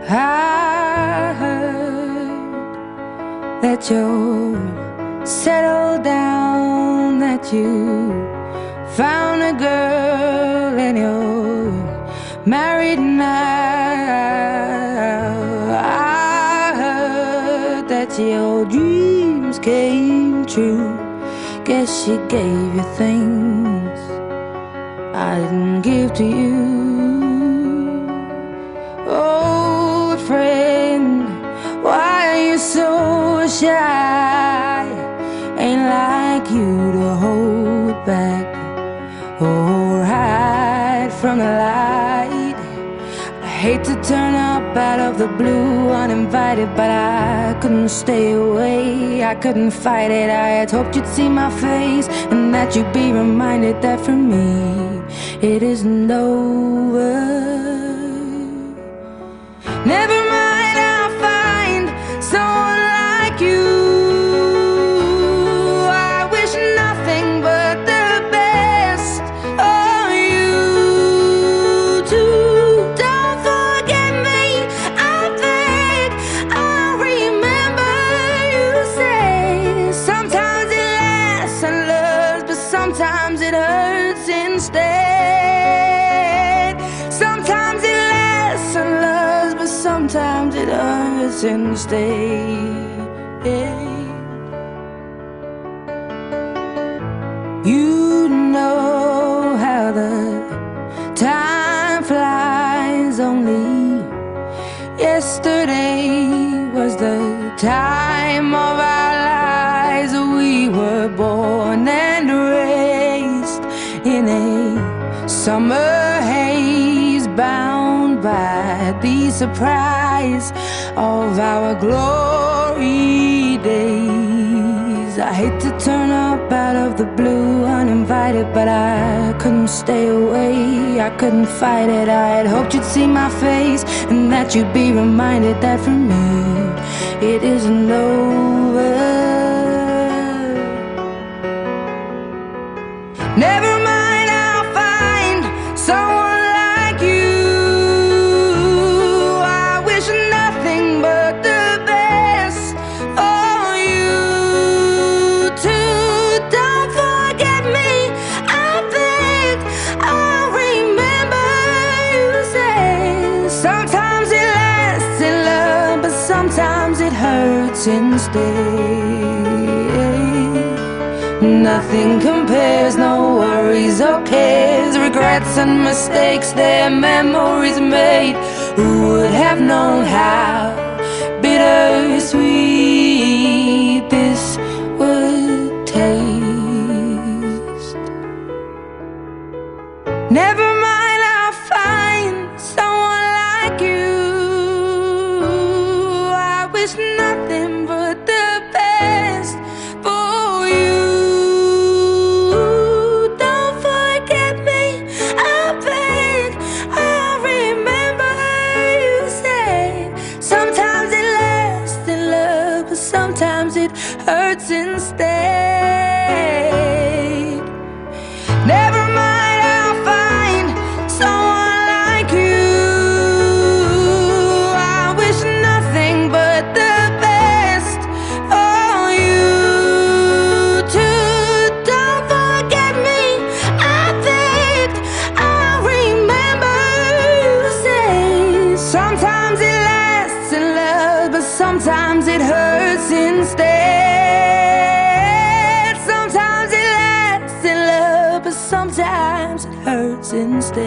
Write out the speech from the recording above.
I heard that you're settled down, that you found a girl and you're married now. I heard that your dreams came true. Guess she gave you things I didn't give to you. Oh, friend, why are you so shy? Ain't like you to hold back or hide from the light. I hate to turn up out of the blue uninvited, but I couldn't stay away, I couldn't fight it. I had hoped you'd see my face and that you'd be reminded that for me it isn't over. Never mind, I'll find someone like you. I wish nothing but the best of you too. Don't forget me, I think I'll remember you say sometimes it lasts and loves, but sometimes it hurts instead. Sometimes it lasts and loves, but sometimes it hurts instead. You know how the time flies. Only yesterday was the time of our lives. We were born and raised in a summer haze, bound by the surprise of our glory days. I hate to turn up out of the blue uninvited, but I couldn't stay away, I couldn't fight it. I had hoped you'd see my face and that you'd be reminded that for me it isn't over. Never mind, I'll find someone like you. I wish nothing but the best for you too. Don't forget me, I think I'll remember you say sometimes it lasts in love, but sometimes it hurts instead. Nothing compares, no worries or cares, regrets and mistakes, their memories made. Who would have known how bittersweet this would taste? Never mind, I'll find someone like you. I wish nothing but the best for you. Don't forget me, I think I'll remember you say sometimes it lasts in love, but sometimes it hurts instead. Never mind, I'll find someone like you. I wish nothing but the best for you too. Don't forget me, I think I'll remember you say sometimes it lasts in love, but sometimes it hurts instead. Sometimes it lasts in love, but sometimes it hurts instead.